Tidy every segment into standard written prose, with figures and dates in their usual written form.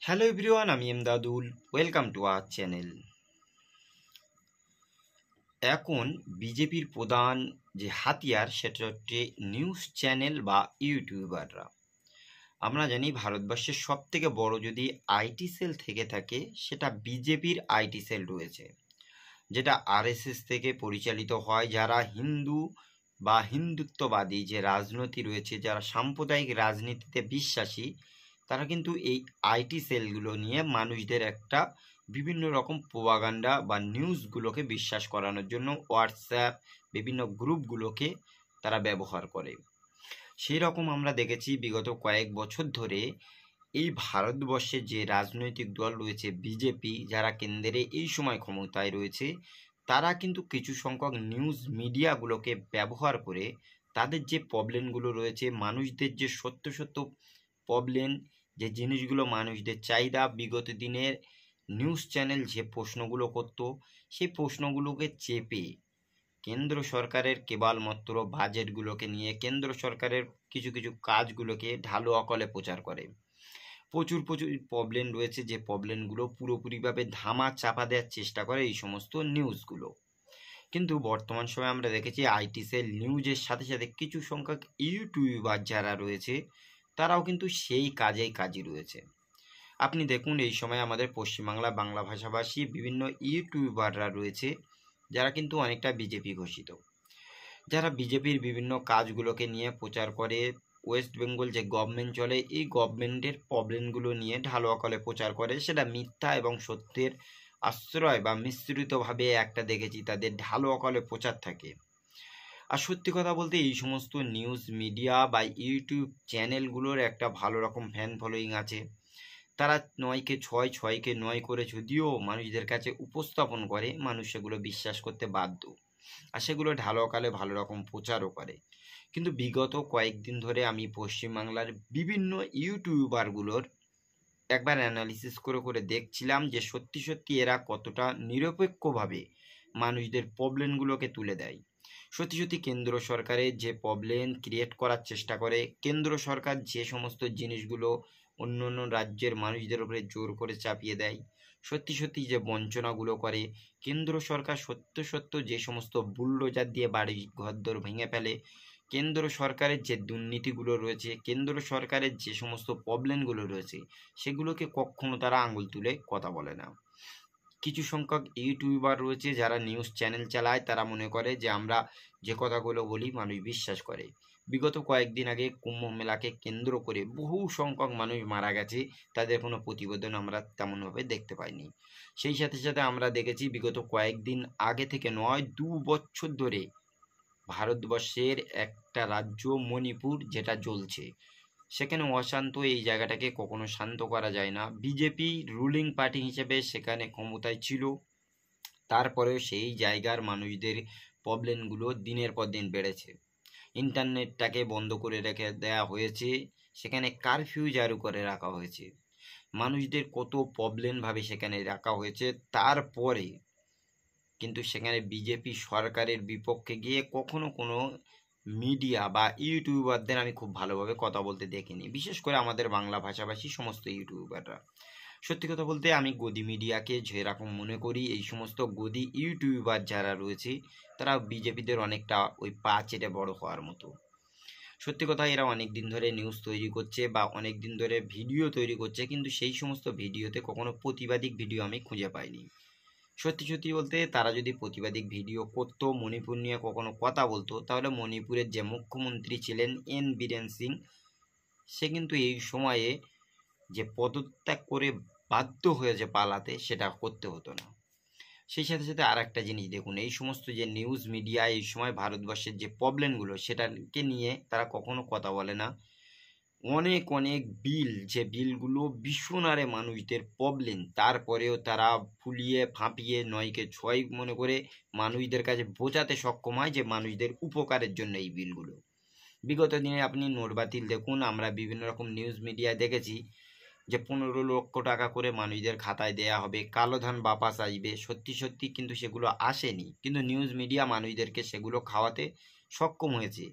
Hello everyone, আমি Emdadul. Welcome to our channel. এখন বিজেপির প্রধান যে হাতিয়ার সেটা হচ্ছে নিউজ চ্যানেল বা ইউটিউবাররা। আমরা জানি ভারতবর্ষের সব থেকে বড় যদি আইটি সেল থেকে থাকে সেটা বিজেপির আইটি সেল রয়েছে, যেটা আরএসএস থেকে পরিচালিত হয়। যারা হিন্দু বা হিন্দুত্ববাদী যে রাজনীতি রয়েছে, যারা সাম্প্রদায়িক রাজনীতিতে বিশ্বাসী, তারা কিন্তু এই আইটি সেলগুলো নিয়ে মানুষদের একটা বিভিন্ন রকম প্রোপাগান্ডা বা নিউজগুলোকে বিশ্বাস করানোর জন্য হোয়াটসঅ্যাপ বিভিন্ন গ্রুপগুলোকে তারা ব্যবহার করে। সেই রকম আমরা দেখেছি বিগত কয়েক বছর ধরে এই ভারতবর্ষে যে রাজনৈতিক দল রয়েছে বিজেপি, যারা কেন্দ্রে এই সময় ক্ষমতায় রয়েছে, তারা কিন্তু কিছু সংখ্যক নিউজ মিডিয়াগুলোকে ব্যবহার করে তাদের যে প্রবলেমগুলো রয়েছে, মানুষদের যে সত্য সত্য প্রবলেম, যে জিনিসগুলো মানুষদের চাহিদা, বিগত দিনের নিউজ চ্যানেল যে প্রশ্নগুলো করত সেই প্রশ্নগুলোকে চেপে কেন্দ্র সরকারের কেবলমাত্র বাজেটগুলোকে নিয়ে কেন্দ্র সরকারের কিছু কিছু কাজগুলোকে ঢালু অকলে প্রচার করে। প্রচুর প্রচুর প্রবলেম রয়েছে, যে প্রবলেমগুলো পুরোপুরিভাবে ধামা চাপা দেওয়ার চেষ্টা করে এই সমস্ত নিউজগুলো। কিন্তু বর্তমান সময়ে আমরা দেখেছি আইটি সেল নিউজের সাথে সাথে কিছু সংখ্যক ইউটিউবার যারা রয়েছে তারাও কিন্তু সেই কাজই রয়েছে। আপনি দেখুন এই সময় আমাদের পশ্চিমবাংলা বাংলা ভাষাভাষী বিভিন্ন ইউটিউবাররা রয়েছে যারা কিন্তু অনেকটা বিজেপি ঘোষিত, যারা বিজেপির বিভিন্ন কাজগুলোকে নিয়ে প্রচার করে। ওয়েস্ট বেঙ্গল যে গভর্নমেন্ট চলে, এই গভর্নমেন্টের প্রবলেমগুলো নিয়ে ঢালু আকারে প্রচার করে, সেটা মিথ্যা এবং সত্যের আশ্রয় বা মিশ্রিতভাবে একটা দেখেছি তাদের ঢালু আকারে প্রচার থাকে। আর সত্যি কথা বলতে এই সমস্ত নিউজ মিডিয়া বা ইউটিউব চ্যানেলগুলোর একটা ভালো রকম ফ্যান ফলোয়িং আছে। তারা 9কে 6 6কে 9 করে যদিও মানুষদের কাছে উপস্থাপন করে, মানুষ সেগুলো বিশ্বাস করতে বাধ্য, আর সেগুলো ঢালাওকালে ভালো রকম প্রচারও করে। কিন্তু বিগত কয়েকদিন ধরে আমি পশ্চিমবাংলার বিভিন্ন ইউটিউবারগুলোর একবার অ্যানালিসিস করে করে দেখছিলাম যে সত্যি সত্যি এরা কতটা নিরপেক্ষভাবে মানুষদের প্রবলেমগুলোকে তুলে দেয়। সত্যি সত্যি কেন্দ্র সরকারের যে প্রবলেম ক্রিয়েট করার চেষ্টা করে, কেন্দ্র সরকার যে সমস্ত জিনিসগুলো অন্য অন্য রাজ্যের মানুষদের উপরে জোর করে চাপিয়ে দেয়, সত্যি সত্যি যে বঞ্চনাগুলো করে, কেন্দ্র সরকার সত্য সত্য যে সমস্ত বুলডোজার দিয়ে বাড়ি ঘরদোর ভেঙে ফেলে, কেন্দ্র সরকারের যে দুর্নীতিগুলো রয়েছে, কেন্দ্র সরকারের যে সমস্ত প্রবলেমগুলো রয়েছে, সেগুলোকে কখনো তারা আঙুল তুলে কথা বলে না। কিছু সংখ্যক ইউটিউবার রয়েছে যারা নিউজ চ্যানেল চালায়, তারা মনে করে যে আমরা যে কথাগুলো বলি মানুষ বিশ্বাস করে। বিগত কয়েকদিন আগে কুম্ভ মেলাকে কেন্দ্র করে বহু সংখ্যক মানুষ মারা গেছে, তাদের কোনো প্রতিবেদন আমরা তেমনভাবে দেখতে পাইনি। সেই সাথে সাথে আমরা দেখেছি বিগত কয়েকদিন আগে থেকে নয়, 2 বছর ধরে ভারতবর্ষের একটা রাজ্য মণিপুর যেটা জ্বলছে, সেখানে অশান্ত, এই জায়গাটাকে কখনো শান্ত করা যায় না। বিজেপি রুলিং পার্টি হিসেবে সেখানে ক্ষমতায় ছিল, তারপরেও সেই জায়গার মানুষদের প্রবলেমগুলো দিনের পর দিন বেড়েছে। ইন্টারনেটটাকে বন্ধ করে রেখে দেওয়া হয়েছে, সেখানে কারফিউ জারি করে রাখা হয়েছে, মানুষদের কত প্রবলেমভাবে সেখানে রাখা হয়েছে। তারপরে কিন্তু সেখানে বিজেপি সরকারের বিপক্ষে গিয়ে কখনো কোনো মিডিয়া বা ইউটিউবারদের আমি খুব ভালোভাবে কথা বলতে দেখিনি, বিশেষ করে আমাদের বাংলা ভাষাভাষী সমস্ত ইউটিউবাররা। সত্যি কথা বলতে আমি গদি মিডিয়াকে যেরকম মনে করি, এই সমস্ত গদি ইউটিউবার যারা রয়েছে তারা বিজেপিদের অনেকটা ওই পা চেটে বড় হওয়ার মতো। সত্যি কথা, এরা অনেক দিন ধরে নিউজ তৈরি করছে বা অনেক দিন ধরে ভিডিও তৈরি করছে, কিন্তু সেই সমস্ত ভিডিওতে কখনো প্রতিবাদী ভিডিও আমি খুঁজে পাইনি। সত্যি সত্যি বলতে তারা যদি প্রতিবাদী ভিডিও করতো, মণিপুর নিয়ে কখনো কথা বলতো, তাহলে মণিপুরের যে মুখ্যমন্ত্রী ছিলেন এন বীরেন সিং, সে কিন্তু এই সময়ে যে পদত্যাগ করে বাধ্য হয়েছে পালাতে, সেটা করতে হতো না। সেই সাথে সাথে আর একটা জিনিস দেখুন, এই সমস্ত যে নিউজ মিডিয়া এই সময় ভারতবর্ষের যে প্রবলেমগুলো সেটাকে নিয়ে তারা কখনো কথা বলে না। অনেক অনেক বিল, যে বিলগুলো ভীষণ হারে মানুষদের প্রবলেম, তারপরেও তারা ফুলিয়ে ফাঁপিয়ে 9কে 6 মনে করে মানুষদের কাছে বোঝাতে সক্ষম হয় যে মানুষদের উপকারের জন্য এই বিলগুলো। বিগত দিনে আপনি নোট বাতিল দেখুন, আমরা বিভিন্ন রকম নিউজ মিডিয়ায় দেখেছি যে 15 লক্ষ টাকা করে মানুষদের খাতায় দেয়া হবে, কালো ধান বাপাস আসবে। সত্যি সত্যি কিন্তু সেগুলো আসেনি, কিন্তু নিউজ মিডিয়া মানুষদেরকে সেগুলো খাওয়াতে সক্ষম হয়েছে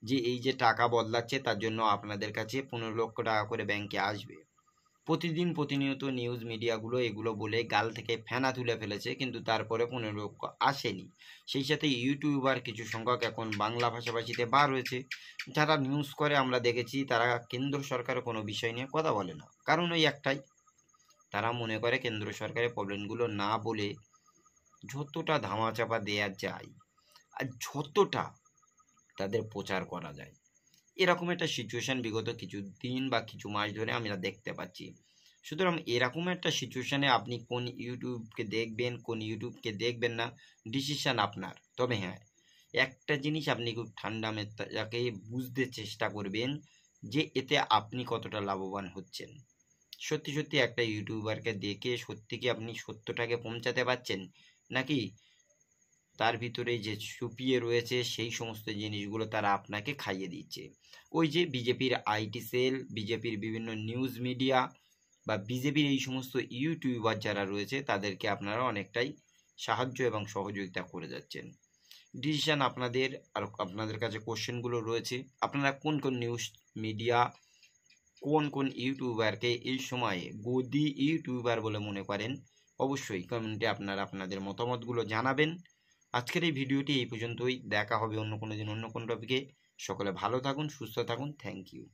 যে এই যে টাকা বদলাচ্ছে তার জন্য আপনাদের কাছে 15 লক্ষ টাকা করে ব্যাংকে আসবে। প্রতিদিন প্রতিনিয়ত নিউজ মিডিয়াগুলো এগুলো বলে গাল থেকে ফেনা তুলে ফেলেছে, কিন্তু তারপরে কোনো লোক আসেনি। সেই সাথে ইউটিউবার কিছু সংখ্যক এখন বাংলা ভাষাভাষীতে বার হয়েছে, যারা নিউজ করে আমরা দেখেছি তারা কেন্দ্র সরকারের কোনো বিষয় নিয়ে কথা বলে না। কারণ ওই একটাই, তারা মনে করে কেন্দ্র সরকারের প্রবলেমগুলো না বলে যতটা ধামাচাপা দেয়া যায় আর যতটা তাদের প্রচার করা যায়, এরকম একটা সিচুয়েশন বিগত কিছু দিন বা কিছু মাস ধরে আমরা দেখতে পাচ্ছি। সুতরাং এরকম একটা সিচুয়েশনে আপনি কোন ইউটিউবকে দেখবেন, কোন ইউটিউবকে দেখবেন না, ডিসিশন আপনার। তবে হ্যাঁ, একটা জিনিস আপনি খুব ঠান্ডা মেজাজে বুঝতে চেষ্টা করবেন যে এতে আপনি কতটা লাভবান হচ্ছেন। সত্যি সত্যি একটা ইউটিউবারকে দেখে সত্যি কি আপনি সত্যটাকে পৌঁছাতে পারছেন, নাকি তার ভিতরে যে ছুপিয়ে রয়েছে সেই সমস্ত জিনিসগুলো তারা আপনাকে খাইয়ে দিচ্ছে। ওই যে বিজেপির আইটি সেল, বিজেপির বিভিন্ন নিউজ মিডিয়া বা বিজেপির এই সমস্ত ইউটিউবার যারা রয়েছে তাদেরকে আপনারা অনেকটাই সাহায্য এবং সহযোগিতা করে যাচ্ছেন। ডিসিশন আপনাদের। আর আপনাদের কাছে কোশ্চেনগুলো রয়েছে, আপনারা কোন কোন নিউজ মিডিয়া, কোন কোন ইউটিউবারকে এই সময়ে গদি ইউটিউবার বলে মনে করেন, অবশ্যই কমেন্টে আপনারা আপনাদের মতামতগুলো জানাবেন। আজকের এই ভিডিওটি এই পর্যন্তই। দেখা হবে অন্য কোনো দিন অন্য কোনো টপিকে। সকলে ভালো থাকুন, সুস্থ থাকুন। Thank you.